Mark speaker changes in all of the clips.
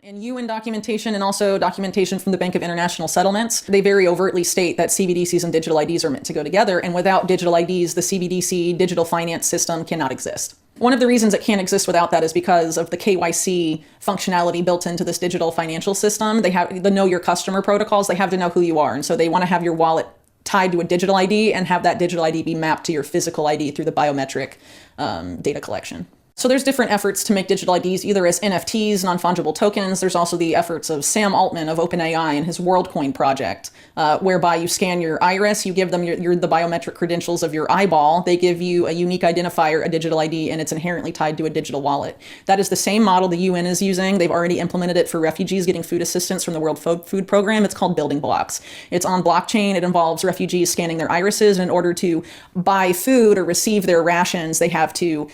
Speaker 1: In UN documentation and also documentation from the Bank of International Settlements, they very overtly state that CBDCs and digital IDs are meant to go together, and without digital IDs, the CBDC digital finance system cannot exist. One of the reasons it can't exist without that is because of the KYC functionality built into this digital financial system. They have the know your customer protocols. They have to know who you are, and so they want to have your wallet tied to a digital ID and have that digital ID be mapped to your physical ID through the biometric data collection. So there's different efforts to make digital IDs either as NFTs, non-fungible tokens. There's also the efforts of Sam Altman of OpenAI and his WorldCoin project, whereby you scan your iris, you give them the biometric credentials of your eyeball, they give you a unique identifier, a digital ID, and it's inherently tied to a digital wallet. That is the same model the UN is using. They've already implemented it for refugees getting food assistance from the World Food Program. It's called Building Blocks. It's on blockchain. It involves refugees scanning their irises, and in order to buy food or receive their rations, they have to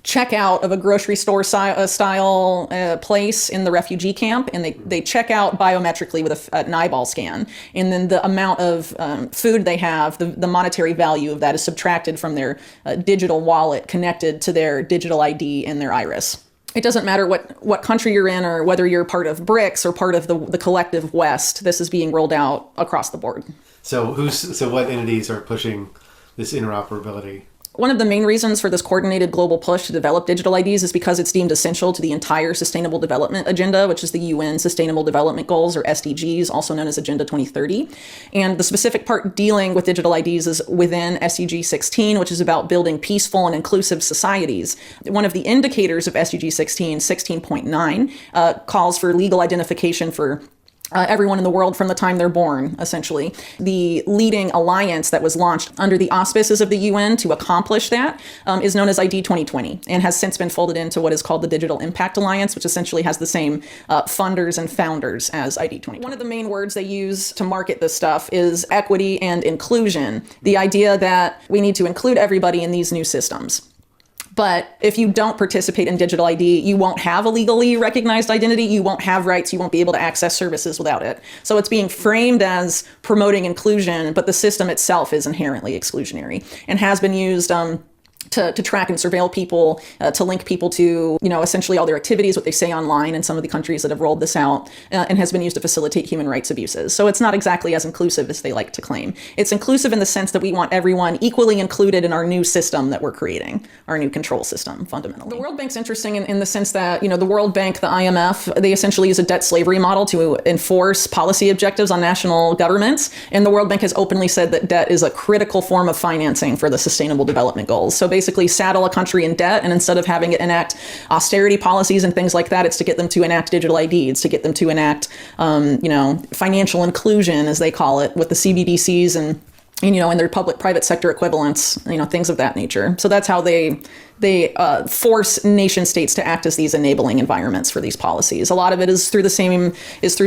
Speaker 1: check out of a grocery store style place in the refugee camp, and they check out biometrically with an eyeball scan. And then the amount of food they have, the monetary value of that is subtracted from their digital wallet connected to their digital ID and their iris. It doesn't matter what country you're in or whether you're part of BRICS or part of the collective West. This is being rolled out across the board.
Speaker 2: So what entities are pushing this interoperability?
Speaker 1: One of the main reasons for this coordinated global push to develop digital IDs is because it's deemed essential to the entire Sustainable Development Agenda, which is the UN Sustainable Development Goals, or SDGs, also known as Agenda 2030. And the specific part dealing with digital IDs is within SDG 16, which is about building peaceful and inclusive societies. One of the indicators of SDG 16, 16.9, calls for legal identification for everyone in the world from the time they're born, essentially. The leading alliance that was launched under the auspices of the UN to accomplish that is known as ID 2020 and has since been folded into what is called the Digital Impact Alliance, which essentially has the same funders and founders as ID 2020. One of the main words they use to market this stuff is equity and inclusion, the idea that we need to include everybody in these new systems. But if you don't participate in digital ID, you won't have a legally recognized identity, you won't have rights, you won't be able to access services without it. So it's being framed as promoting inclusion, but the system itself is inherently exclusionary and has been used to track and surveil people, to link people to, essentially all their activities, what they say online in some of the countries that have rolled this out, and has been used to facilitate human rights abuses. So it's not exactly as inclusive as they like to claim. It's inclusive in the sense that we want everyone equally included in our new system that we're creating, our new control system, fundamentally. The World Bank's interesting in the sense that, the World Bank, the IMF, they essentially use a debt slavery model to enforce policy objectives on national governments. And the World Bank has openly said that debt is a critical form of financing for the Sustainable Development Goals. So basically saddle a country in debt, and instead of having it enact austerity policies and things like that, it's to get them to enact digital IDs, to get them to enact, financial inclusion, as they call it, with the CBDCs and their public-private sector equivalents, things of that nature. So that's how they force nation states to act as these enabling environments for these policies. A lot of it is through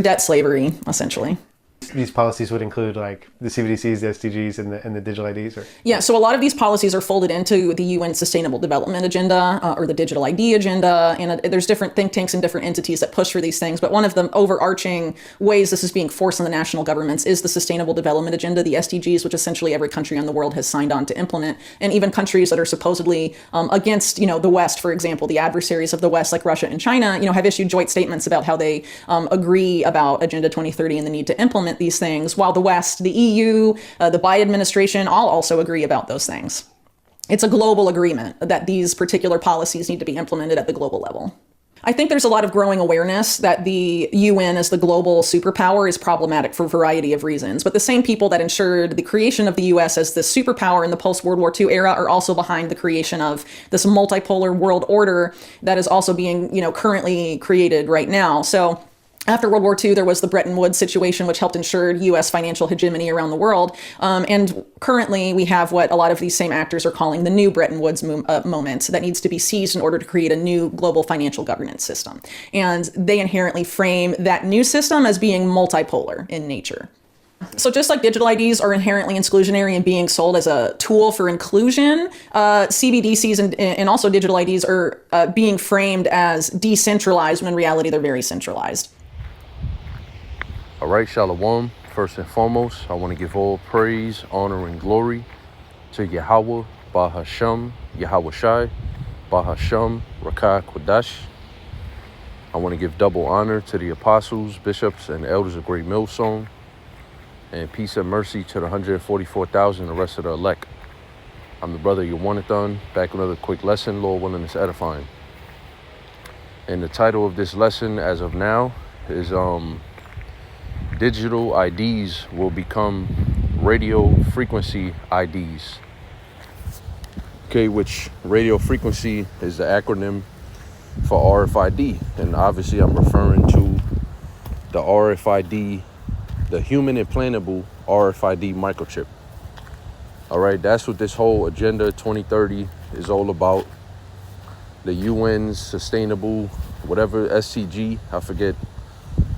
Speaker 1: debt slavery, essentially.
Speaker 2: These policies would include like the CBDCs, the SDGs, and the digital IDs? Or?
Speaker 1: Yeah, so a lot of these policies are folded into the UN Sustainable Development Agenda or the Digital ID Agenda, and there's different think tanks and different entities that push for these things. But one of the overarching ways this is being forced on the national governments is the Sustainable Development Agenda, the SDGs, which essentially every country in the world has signed on to implement. And even countries that are supposedly against, the West, for example, the adversaries of the West, like Russia and China, have issued joint statements about how they agree about Agenda 2030 and the need to implement these things, while the West, the EU, the Biden administration all also agree about those things. It's a global agreement that these particular policies need to be implemented at the global level. I think there's a lot of growing awareness that the UN as the global superpower is problematic for a variety of reasons. But the same people that ensured the creation of the US as the superpower in the post-World War II era are also behind the creation of this multipolar world order that is also being, currently created right now. So after World War II, there was the Bretton Woods situation, which helped ensure U.S. financial hegemony around the world. And currently, we have what a lot of these same actors are calling the new Bretton Woods moment that needs to be seized in order to create a new global financial governance system. And they inherently frame that new system as being multipolar in nature. So just like digital IDs are inherently exclusionary and being sold as a tool for inclusion, CBDCs and also digital IDs are being framed as decentralized when in reality they're very centralized.
Speaker 3: All right, Shalom. First and foremost, I want to give all praise, honor, and glory to Yahweh, Bahasham, Yahweh Shai, Bahasham, Rakah Kodash. I want to give double honor to the apostles, bishops, and elders of Great Millstone, and peace and mercy to the 144,000, the rest of the elect. I'm the brother YASHAMIAHLA, back with another quick lesson, Lord willing, it's edifying. And the title of this lesson as of now is Digital IDs will become radio frequency IDs. Okay, which radio frequency is the acronym for RFID. And obviously I'm referring to the RFID, the human implantable RFID microchip. All right, that's what this whole Agenda 2030 is all about. The UN's sustainable, whatever SCG, I forget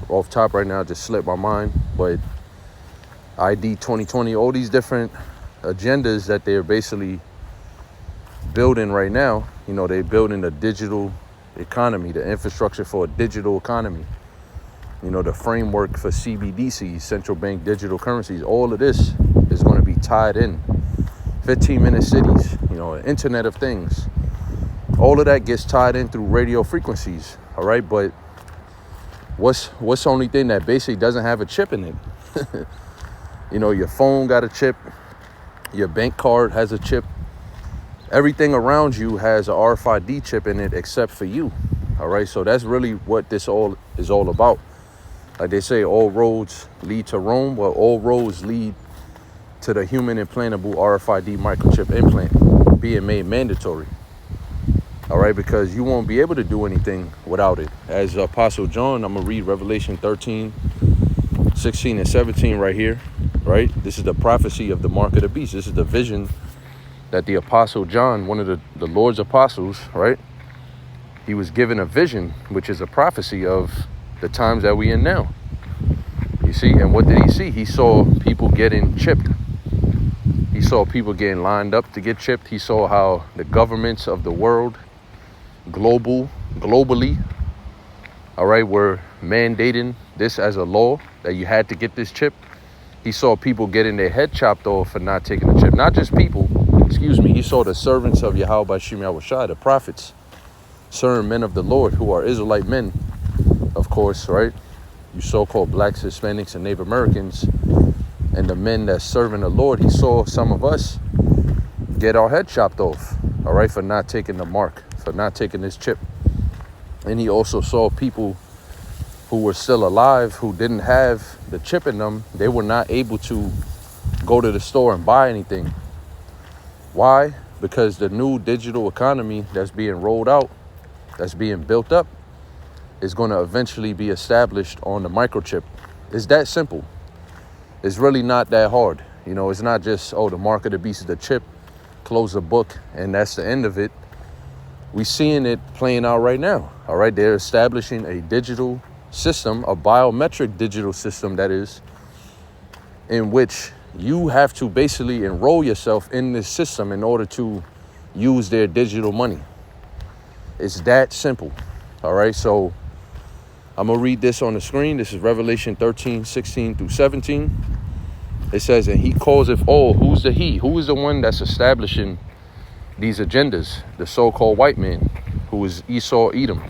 Speaker 3: off top right now, it just slipped my mind, but ID 2020, all these different agendas that they're basically building right now. You know, they're building a digital economy, the infrastructure for a digital economy. You know, the framework for CBDCs, central bank digital currencies. All of this is going to be tied in. 15-minute cities, you know, Internet of Things. All of that gets tied in through radio frequencies. All right, but what's the only thing that basically doesn't have a chip in it? You know, your phone got a chip, your bank card has a chip. Everything around you has an RFID chip in it except for you. All right, so that's really what this all is all about. Like they say, all roads lead to Rome. Well, all roads lead to the human implantable RFID microchip implant being made mandatory. All right, because you won't be able to do anything without it. As Apostle John, I'm going to read Revelation 13, 16 and 17 right here, right? This is the prophecy of the mark of the beast. This is the vision that the Apostle John, one of the Lord's apostles, right? He was given a vision, which is a prophecy of the times that we in now. You see, and what did he see? He saw people getting chipped. He saw people getting lined up to get chipped. He saw how the governments of the world, globally, all right, were mandating this as a law that you had to get this chip. He saw people getting their head chopped off for not taking the chip. Not just people, excuse me. He saw the servants of Yahweh Shemiah, the prophets, certain men of the Lord who are Israelite men, of course, right? You so-called blacks, Hispanics, and Native Americans, and the men that's serving the Lord. He saw some of us get our head chopped off, all right, for not taking the mark, for not taking this chip. And he also saw people who were still alive, who didn't have the chip in them. They were not able to go to the store and buy anything. Why? Because the new digital economy that's being rolled out, that's being built up, is going to eventually be established on the microchip. It's that simple. It's really not that hard. You know, it's not just, oh, the mark of the beast is the chip, close the book, and that's the end of it. We're seeing it playing out right now. All right, they're establishing a digital system, a biometric digital system, that is, in which you have to basically enroll yourself in this system in order to use their digital money. It's that simple. All right, so I'm going to read this on the screen. This is Revelation 13, 16 through 17. It says, and he causeth all. Who's the he? Who is the one that's establishing these agendas? The so-called white man, who is Esau, Edom.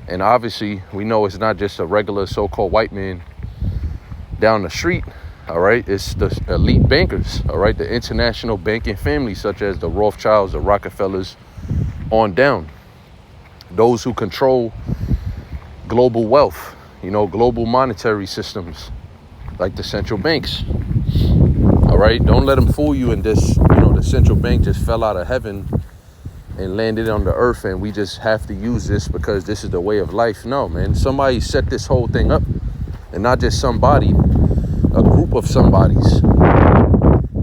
Speaker 3: And obviously, we know it's not just a regular so-called white man down the street. All right, it's the elite bankers. All right, the international banking families, such as the Rothschilds, the Rockefellers, on down. Those who control global wealth, you know, global monetary systems, like the central banks. All right, don't let them fool you in this. You know, the central bank just fell out of heaven and landed on the earth, and we just have to use this because this is the way of life. No, man, somebody set this whole thing up, and not just somebody, a group of somebodies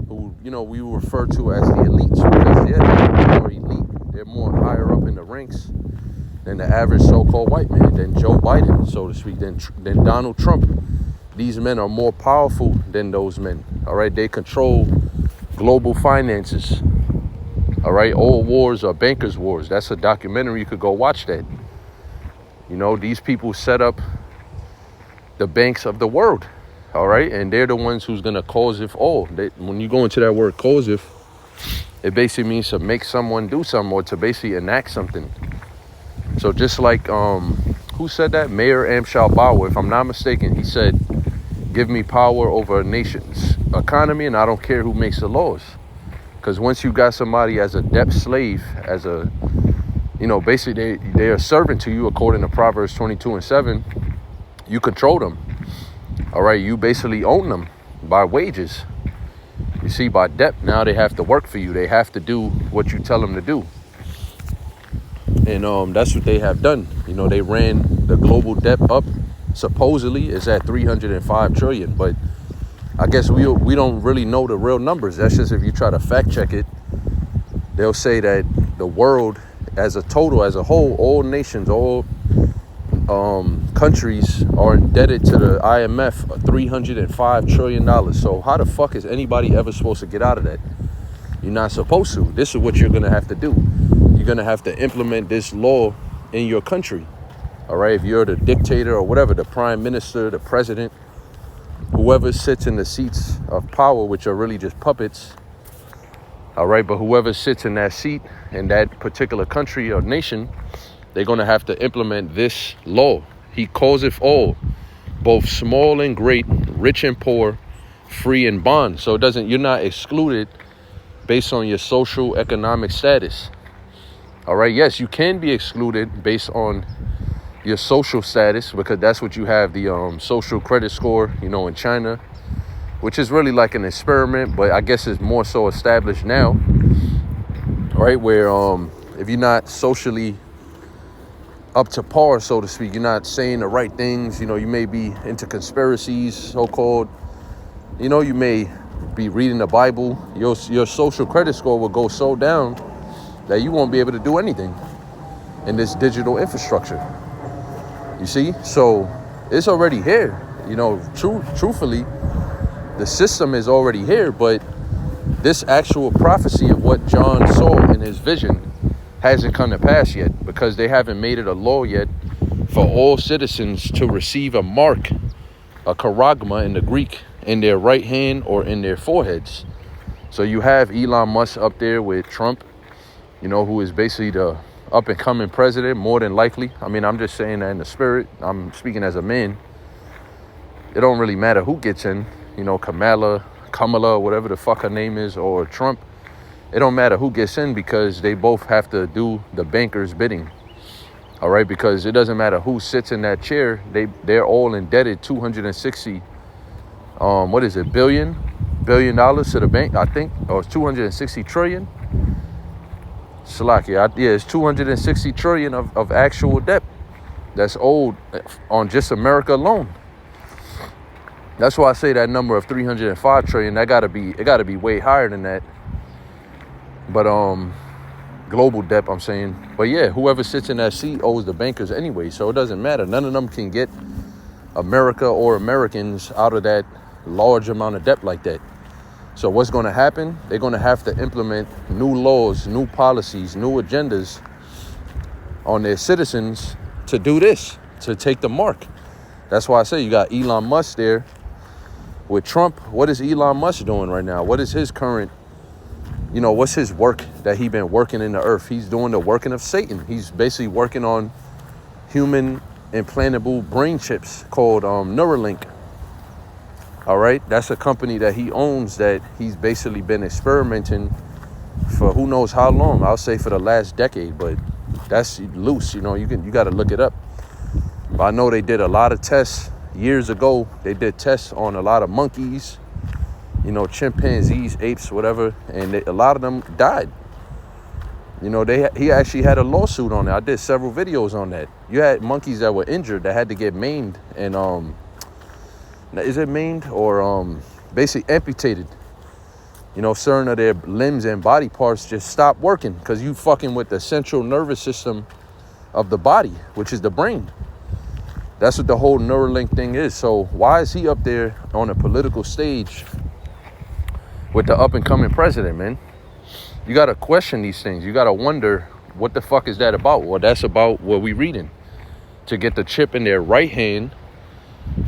Speaker 3: who, you know, we refer to as the elites, because they're more elite. They're more higher up in the ranks than the average so-called white man, than Joe Biden, so to speak, than Donald Trump. These men are more powerful than those men. All right, they control global finances. All right, all wars are bankers' wars. That's a documentary. You could go watch that. You know, these people set up the banks of the world. All right, and they're the ones who's gonna cause if all. When you go into that word cause if, it basically means to make someone do something or to basically enact something. So just like who said that? Mayor Amshal, if I'm not mistaken, he said, give me power over a nation's economy, and I don't care who makes the laws. Because once you got somebody as a debt slave, as a, you know, basically they are servant to you according to Proverbs 22:7, you control them. All right, you basically own them by wages. You see, by debt, now they have to work for you. They have to do what you tell them to do. And that's what they have done. You know, they ran the global debt up. Supposedly it's at 305 trillion, but I guess we don't really know the real numbers. That's just if you try to fact check it, they'll say that the world as a total, as a whole, all nations, all countries are indebted to the IMF $305 trillion. So how the fuck is anybody ever supposed to get out of that? You're not supposed to. This is what you're going to have to do. You're going to have to implement this law in your country. All right, if you're the dictator or whatever, the prime minister, the president, whoever sits in the seats of power, which are really just puppets. All right, but whoever sits in that seat in that particular country or nation, they're going to have to implement this law. He causeth all, both small and great, rich and poor, free and bond. So you're not excluded based on your social economic status. All right, yes, you can be excluded based on your social status, because that's what you have, the social credit score, you know, in China, which is really like an experiment, but I guess it's more so established now, right? Where if you're not socially up to par, so to speak, you're not saying the right things, you know, you may be into conspiracies, so-called, you know, you may be reading the Bible, your social credit score will go so down that you won't be able to do anything in this digital infrastructure. You see, so it's already here. You know, truthfully, the system is already here, but this actual prophecy of what John saw in his vision hasn't come to pass yet, because they haven't made it a law yet for all citizens to receive a mark, a charagma in the Greek, in their right hand or in their foreheads. So you have Elon Musk up there with Trump, you know, who is basically the up and coming president, more than likely. I mean, I'm just saying that in the spirit. I'm speaking as a man. It don't really matter who gets in, you know, Kamala, whatever the fuck her name is, or Trump. It don't matter who gets in, because they both have to do the banker's bidding. All right, because it doesn't matter who sits in that chair. They're all indebted 260 billion dollars to the bank, I think, or it's 260 trillion. Salakia, yeah, it's 260 trillion of actual debt that's owed on just America alone. That's why I say that number of 305 trillion, it gotta be way higher than that. But global debt, I'm saying. But yeah, whoever sits in that seat owes the bankers anyway, so it doesn't matter. None of them can get America or Americans out of that large amount of debt like that. So what's going to happen? They're going to have to implement new laws, new policies, new agendas on their citizens to do this, to take the mark. That's why I say you got Elon Musk there with Trump. What is Elon Musk doing right now? What is his current, you know, what's his work that he's been working in the earth? He's doing the working of Satan. He's basically working on human implantable brain chips called Neuralink. All right, that's a company that he owns, that he's basically been experimenting for who knows how long. I'll say for the last decade, but that's loose. You know, you got to look it up. But I know they did a lot of tests years ago. They did tests on a lot of monkeys, you know, chimpanzees, apes, whatever, and a lot of them died. You know, he actually had a lawsuit on it. I did several videos on that. You had monkeys that were injured that had to get maimed and is it maimed or basically amputated? You know, certain of their limbs and body parts just stop working because you fucking with the central nervous system of the body, which is the brain. That's what the whole Neuralink thing is. So why is he up there on a political stage with the up and coming president, man? You got to question these things. You got to wonder, what the fuck is that about? Well, that's about what we reading. To get the chip in their right hand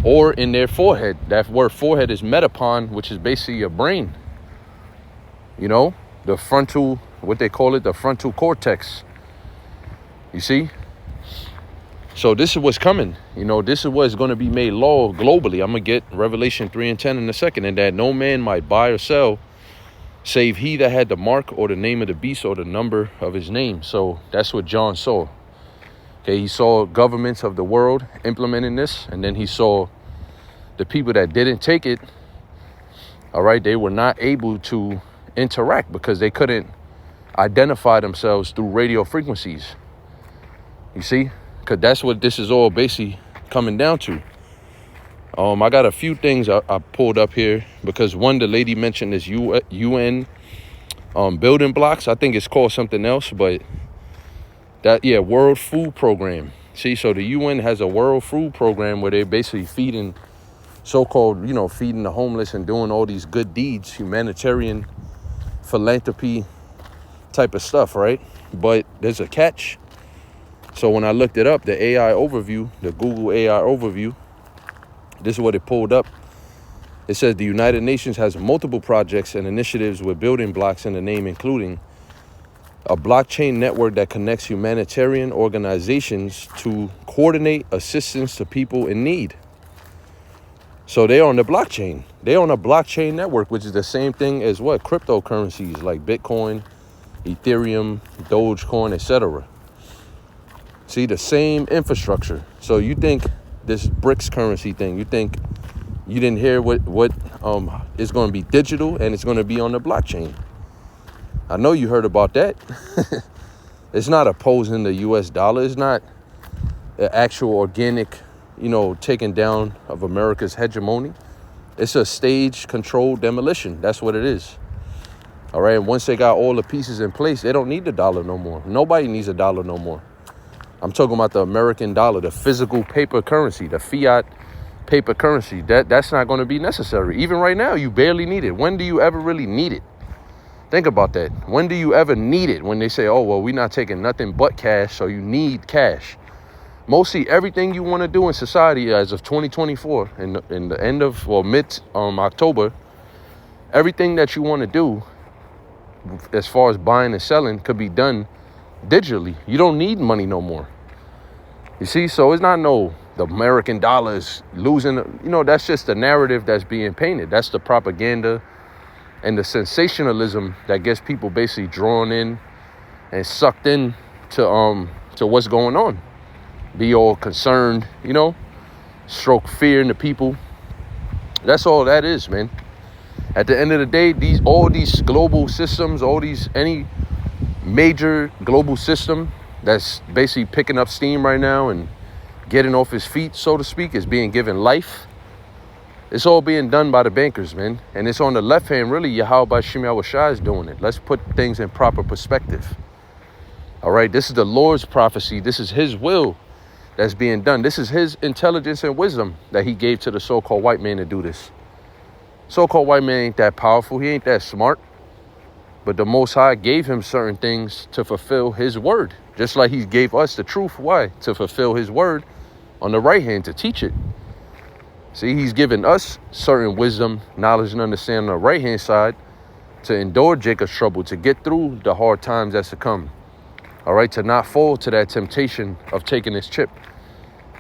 Speaker 3: or in their forehead. That word forehead is metapon, which is basically your brain. You know, the frontal, what they call it, the frontal cortex. You see? So this is what's coming. You know, this is what's going to be made law globally. I'm going to get Revelation 3:10 in a second. And that no man might buy or sell save he that had the mark or the name of the beast or the number of his name. So that's what John saw. Okay, he saw governments of the world implementing this. And then he saw the people that didn't take it. All right, they were not able to interact because they couldn't identify themselves through radio frequencies. You see? Because that's what this is all basically coming down to. I got a few things I pulled up here because one, the lady mentioned this UN building blocks. I think it's called something else, but World Food Program. See, so the UN has a World Food Program where they're basically feeding so-called, feeding the homeless and doing all these good deeds, humanitarian philanthropy type of stuff, right? But there's a catch. So when I looked it up, the AI overview, the Google AI overview, this is what it pulled up. It says the United Nations has multiple projects and initiatives with building blocks in the name, including a blockchain network that connects humanitarian organizations to coordinate assistance to people in need. So they're on the blockchain. They're on a blockchain network, which is the same thing as what? Cryptocurrencies like Bitcoin, Ethereum, Dogecoin, etc. See, the same infrastructure. So you think this BRICS currency thing, you think you didn't hear what is going to be digital and it's going to be on the blockchain. I know you heard about that. It's not opposing the US dollar. It's not an actual organic, taking down of America's hegemony. It's a stage controlled demolition. That's what it is. All right. And once they got all the pieces in place, they don't need the dollar no more. Nobody needs a dollar no more. I'm talking about the American dollar, the physical paper currency, the fiat paper currency. That's not going to be necessary. Even right now, you barely need it. When do you ever really need it? Think about that. When do you ever need it? When they say, oh, well, we're not taking nothing but cash, so you need cash. Mostly everything you want to do in society as of 2024, in the end of, mid-October, everything that you want to do as far as buying and selling could be done digitally. You don't need money no more. You see, so it's not the American dollar is losing, that's just the narrative that's being painted. That's the propaganda and the sensationalism that gets people basically drawn in and sucked in to what's going on. Be all concerned, stroke fear in the people. That's all that is, man. At the end of the day, all these global systems, any major global system that's basically picking up steam right now and getting off his feet, so to speak, is being given life. It's all being done by the bankers, man. And it's on the left hand, really, Yahweh Shai is doing it. Let's put things in proper perspective. All right, this is the Lord's prophecy. This is his will that's being done. This is his intelligence and wisdom that he gave to the so-called white man to do this. So-called white man ain't that powerful. He ain't that smart. But the Most High gave him certain things to fulfill his word. Just like he gave us the truth. Why? To fulfill his word on the right hand, to teach it. See, he's given us certain wisdom, knowledge, and understanding on the right hand side to endure Jacob's trouble, to get through the hard times that's to come. All right, to not fall to that temptation of taking his chip.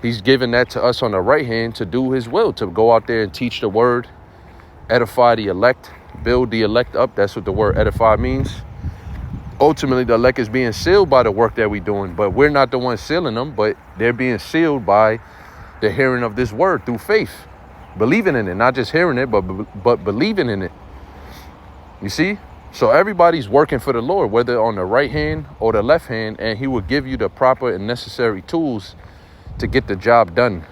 Speaker 3: He's given that to us on the right hand to do his will, to go out there and teach the word, edify the elect, build the elect up. That's what the word edify means. Ultimately, the elect is being sealed by the work that we're doing, but we're not the ones sealing them, but they're being sealed by the hearing of this word through faith, believing in it, not just hearing it, but believing in it. You see? So everybody's working for the Lord, whether on the right hand or the left hand, and he will give you the proper and necessary tools to get the job done.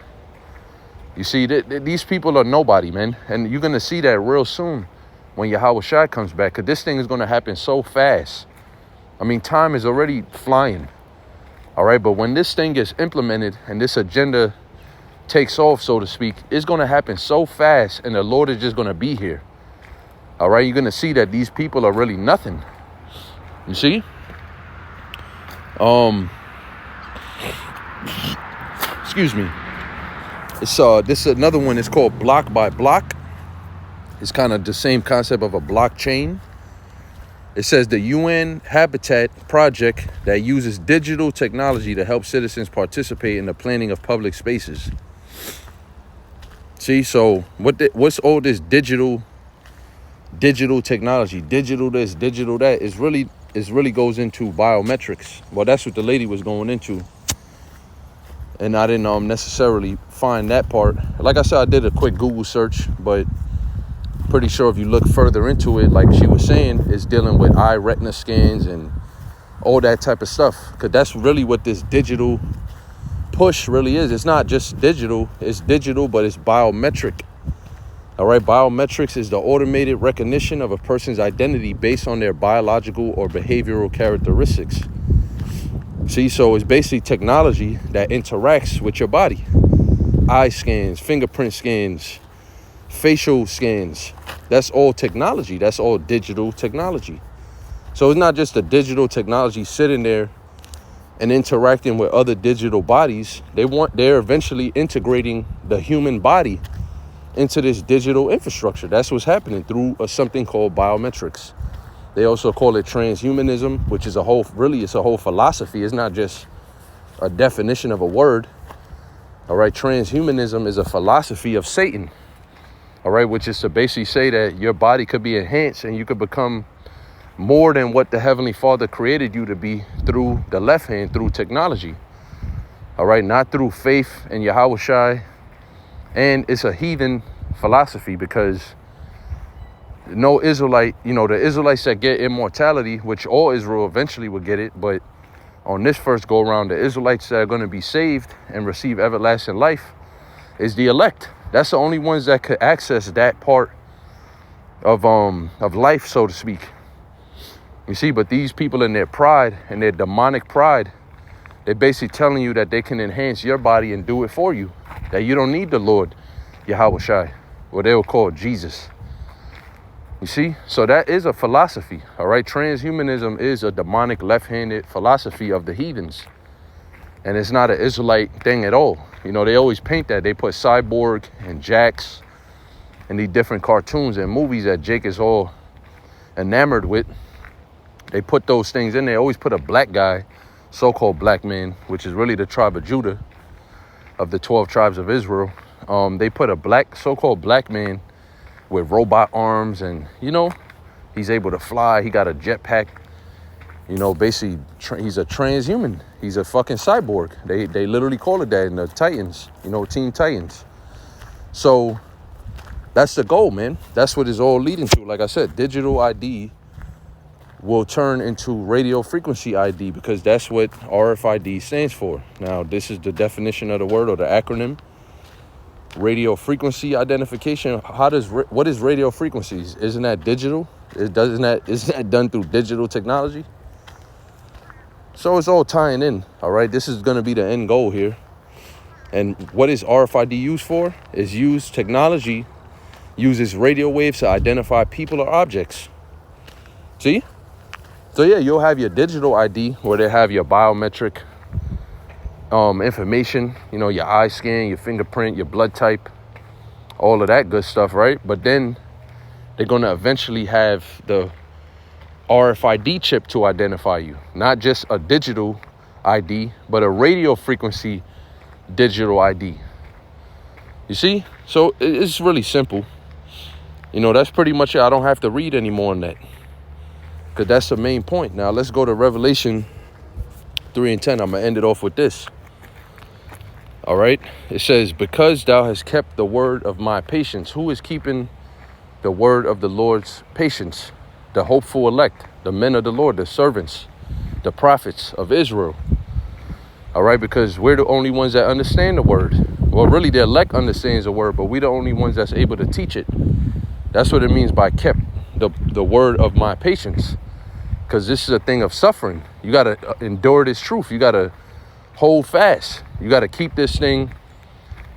Speaker 3: You see, these people are nobody, man. And you're going to see that real soon when Yahweh Shai comes back, because this thing is going to happen so fast. I mean, time is already flying. All right, but when this thing gets implemented and this agenda takes off, so to speak, it's going to happen so fast, and the Lord is just going to be here. All right, you're going to see that these people are really nothing. You see? Excuse me. It's this is another one. It's called block by block. It's kind of the same concept of a blockchain. It says the UN Habitat project that uses digital technology to help citizens participate in the planning of public spaces. See, so what's all this digital technology, digital this, digital that, is really goes into biometrics. Well, that's what the lady was going into. And I didn't necessarily find that part. Like I said, I did a quick Google search, but pretty sure if you look further into it, like she was saying, it's dealing with eye retina scans and all that type of stuff. Because that's really what this digital push really is. It's not just digital, it's digital, but it's biometric. All right, biometrics is the automated recognition of a person's identity based on their biological or behavioral characteristics. See, so it's basically technology that interacts with your body. Eye scans, fingerprint scans, facial scans. That's all technology. That's all digital technology. So it's not just the digital technology sitting there and interacting with other digital bodies. They're eventually integrating the human body into this digital infrastructure. That's what's happening through something called biometrics. They also call it transhumanism, which is it's a whole philosophy. It's not just a definition of a word. All right, transhumanism is a philosophy of Satan. All right, which is to basically say that your body could be enhanced and you could become more than what the Heavenly Father created you to be through the left hand, through technology. All right, not through faith in Yahweh. And it's a heathen philosophy because no Israelite, the Israelites that get immortality, which all Israel eventually will get it, but on this first go around, the Israelites that are going to be saved and receive everlasting life is the elect. That's the only ones that could access that part of life, so to speak. You see, but these people in their pride and their demonic pride, they're basically telling you that they can enhance your body and do it for you. That you don't need the Lord Yahweh, what they will call Jesus. You see? So that is a philosophy, all right? Transhumanism is a demonic left-handed philosophy of the heathens. And it's not an Israelite thing at all. They always paint that. They put Cyborg and Jax and these different cartoons and movies that Jake is all enamored with. They put those things in there. They always put a black guy, so-called black man, which is really the tribe of Judah, of the 12 tribes of Israel. They put a so-called black man with robot arms and, he's able to fly. He got a jetpack. Basically, he's a transhuman. He's a fucking cyborg. They literally call it that in the Titans, Teen Titans. So that's the goal, man. That's what it's all leading to. Like I said, digital ID will turn into radio frequency ID because that's what RFID stands for. Now, this is the definition of the word or the acronym. Radio frequency identification. What is radio frequencies? Isn't that digital? Isn't that done through digital technology? So it's all tying in, all right? This is going to be the end goal here. And what is RFID used for? Technology uses radio waves to identify people or objects. See? So yeah, you'll have your digital ID where they have your biometric information, your eye scan, your fingerprint, your blood type, all of that good stuff, right? But then they're going to eventually have the RFID chip to identify you. Not just a digital ID, but a radio frequency digital ID. You see? So it's really simple. That's pretty much it. I don't have to read any more on that, because that's the main point. Now let's go to Revelation 3:10. I'm going to end it off with this. All right. It says, because thou hast kept the word of my patience. Who is keeping the word of the Lord's patience? The hopeful elect, the men of the Lord, the servants, the prophets of Israel. All right. Because we're the only ones that understand the word. Well, really the elect understands the word, but we're the only ones that's able to teach it. That's what it means by kept the word of my patience. Because this is a thing of suffering. You got to endure this truth. You got to hold fast. You got to keep this thing,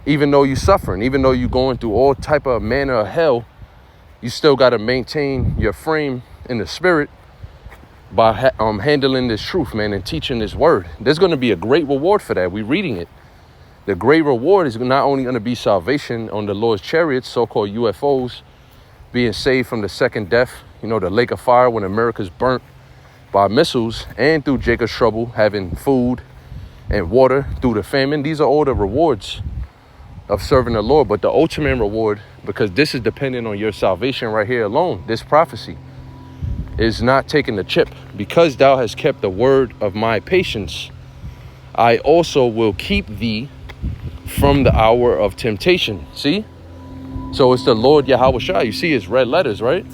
Speaker 3: even though you're suffering, even though you're going through all type of manner of hell, you still got to maintain your frame in the spirit by handling this truth, man, and teaching this word. There's going to be a great reward for that. We're reading it. The great reward is not only going to be salvation on the Lord's chariots, so-called UFOs, being saved from the second death you know, the lake of fire when America's burnt by missiles, and through Jacob's trouble, having food and water through the famine. These are all the rewards of serving the Lord. But the ultimate reward, because this is dependent on your salvation right here alone, this prophecy, is not taking the chip. Because thou hast kept the word of my patience, I also will keep thee from the hour of temptation. See? So it's the Lord Yahweh. You see it's red letters, right?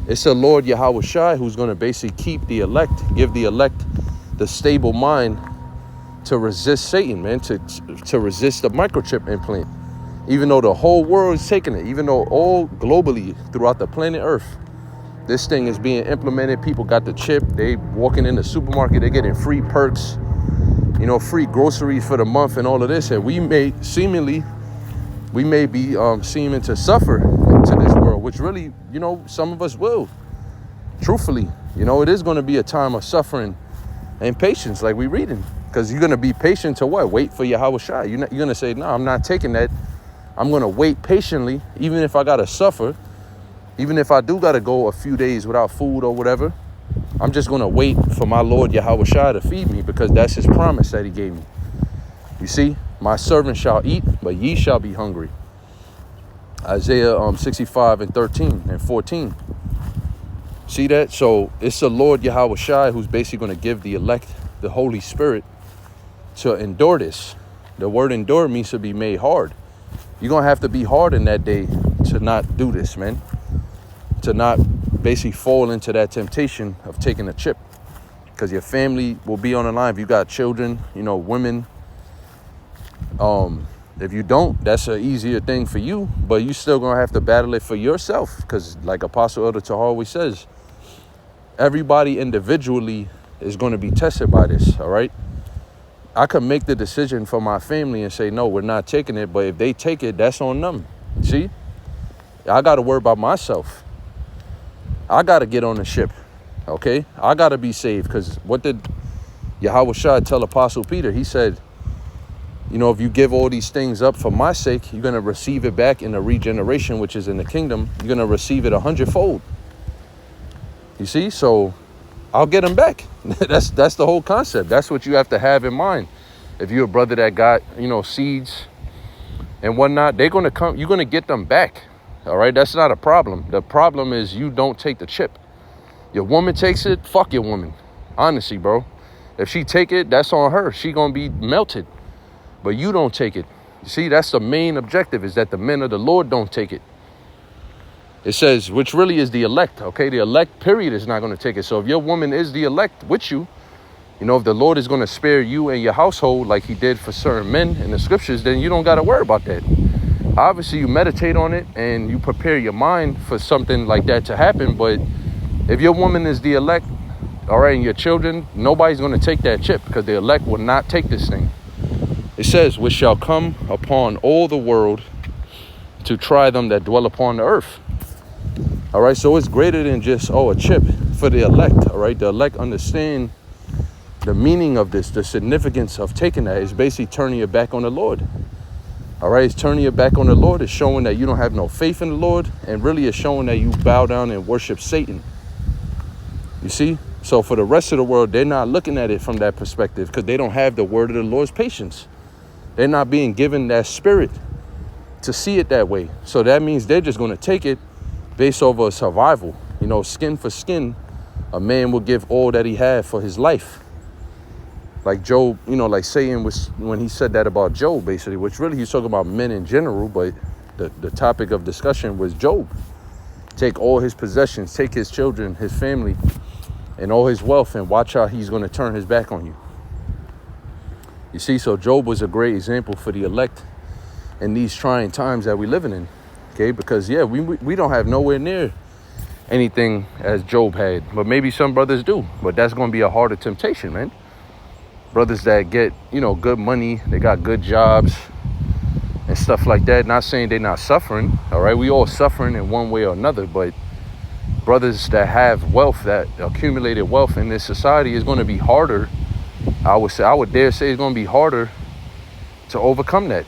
Speaker 3: It's the Lord Yahweh who's going to basically keep the elect, give the elect the stable mind to resist Satan, man, to resist the microchip implant. Even though the whole world is taking it, even though all globally throughout the planet Earth, this thing is being implemented. People got the chip. They walking in the supermarket, they're getting free perks, you know, free groceries for the month and all of this. And we may be seeming to suffer to this world, which really, you know, some of us will. Truthfully, you know, it is going to be a time of suffering and patience, like we reading. Because you're going to be patient to what? Wait for Yahweh Shai. You're going to say, no, I'm not taking that. I'm going to wait patiently, even if I got to suffer, even if I do got to go a few days without food or whatever. I'm just going to wait for my Lord Yahweh Shai to feed me, because that's his promise that he gave me. You see, my servant shall eat, but ye shall be hungry. Isaiah 65 and 13 and 14. See that? So it's the Lord Yahweh Shai who's basically going to give the elect the Holy Spirit to endure this. The word endure means to be made hard. You're going to have to be hard in that day to not do this, man. To not basically fall into that temptation of taking a chip. Because your family will be on the line. If you got children, you know, women. If you don't, that's an easier thing for you. But you still going to have to battle it for yourself. Because like Apostle Elder Tahar always says, everybody individually is going to be tested by this, all right? I could make the decision for my family and say, no, we're not taking it. But if they take it, that's on them. See? I got to worry about myself. I got to get on the ship, okay? I got to be saved. Because what did Yahweh Shai tell Apostle Peter? He said, you know, if you give all these things up for my sake, you're going to receive it back in the regeneration, which is in the kingdom. You're going to receive it 100-fold. You see? So I'll get them back. That's the whole concept. That's what you have to have in mind. If you're a brother that got, you know, seeds and whatnot, they're going to come. You're going to get them back. All right. That's not a problem. The problem is you don't take the chip. Your woman takes it. Fuck your woman. Honestly, bro. If she take it, that's on her. She going to be melted. But you don't take it. You see, that's the main objective, is that the men of the Lord don't take it. It says, which really is the elect, okay? The elect, period, is not going to take it. So if your woman is the elect with you, you know, if the Lord is going to spare you and your household like he did for certain men in the scriptures, then you don't got to worry about that. Obviously, you meditate on it and you prepare your mind for something like that to happen. But if your woman is the elect, all right, and your children, nobody's going to take that chip, because the elect will not take this thing. It says, which shall come upon all the world to try them that dwell upon the earth. All right, so it's greater than just, a chip for the elect. All right, the elect understand the meaning of this, the significance of taking that is basically turning your back on the Lord. All right, it's turning your back on the Lord. It's showing that you don't have no faith in the Lord, and really it's showing that you bow down and worship Satan. You see? So for the rest of the world, they're not looking at it from that perspective, because they don't have the word of the Lord's patience. They're not being given that spirit to see it that way. So that means they're just going to take it based over survival. You know, skin for skin, a man will give all that he had for his life. Like Job, you know, like Satan was, when he said that about Job, basically, which really he's talking about men in general, but the topic of discussion was Job. Take all his possessions, take his children, his family, and all his wealth, and watch how he's going to turn his back on you. You see, so Job was a great example for the elect in these trying times that we're living in. Okay, because yeah, we don't have nowhere near anything as Job had, but maybe some brothers do. But that's going to be a harder temptation, man. Brothers that get, you know, good money, they got good jobs and stuff like that. Not saying they're not suffering. All right, we all suffering in one way or another, but brothers that have wealth, that accumulated wealth in this society, is going to be harder. I would dare say it's going to be harder to overcome that.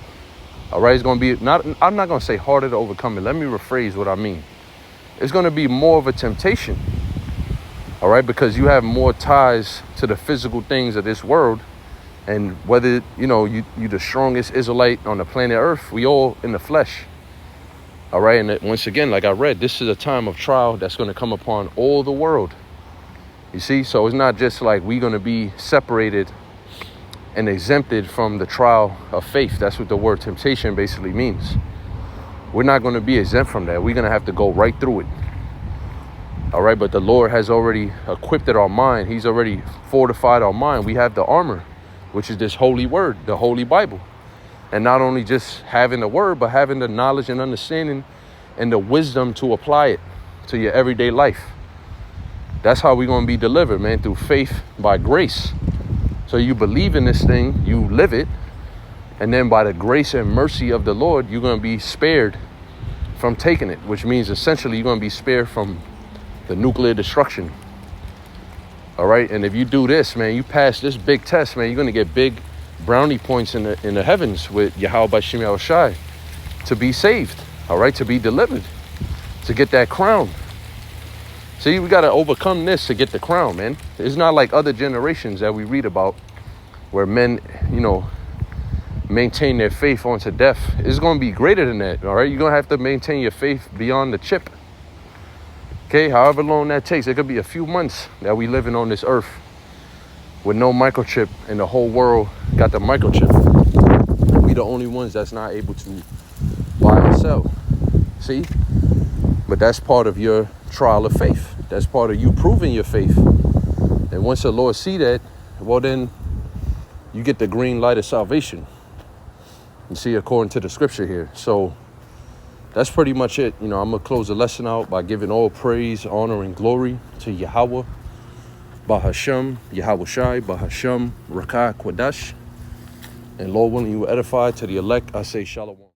Speaker 3: All right, it's going to be I'm not going to say harder to overcome it. Let me rephrase what I mean. it's going to be more of a temptation. All right, because you have more ties to the physical things of this world. And whether, you know, you the strongest Israelite on the planet Earth, we all in the flesh. All right, and once again, like I read, this is a time of trial that's going to come upon all the world. You see, so it's not just like we're going to be separated and exempted from the trial of faith. That's what the word temptation basically means. We're not going to be exempt from that. We're going to have to go right through it. All right, but the Lord has already equipped our mind. He's already fortified our mind. We have the armor, which is this holy word, the Holy Bible. And not only just having the word, but having the knowledge and understanding and the wisdom to apply it to your everyday life. That's how we're going to be delivered, man, through faith by grace. So you believe in this thing, you live it, and then by the grace and mercy of the Lord, you're going to be spared from taking it, which means essentially you're going to be spared from the nuclear destruction. All right, and if you do this, man, you pass this big test, man, you're going to get big brownie points in the heavens with Yahweh Shem Yahushai to be saved, all right, to be delivered, to get that crown. See, we got to overcome this to get the crown, man. It's not like other generations that we read about where men, you know, maintain their faith unto death. It's going to be greater than that, all right? You're going to have to maintain your faith beyond the chip. Okay, however long that takes. It could be a few months that we living on this earth with no microchip, and the whole world got the microchip. We the only ones that's not able to buy and sell. See? But that's part of your trial of faith. That's part of you proving your faith. And once the Lord see that, well, then you get the green light of salvation. You see, according to the scripture here. So that's pretty much it. You know, I'm going to close the lesson out by giving all praise, honor, and glory to Yahweh, Bahashem, Yahweh Shai, Bahashem, Rakah, Quadash. And Lord willing, you edify to the elect. I say shalom.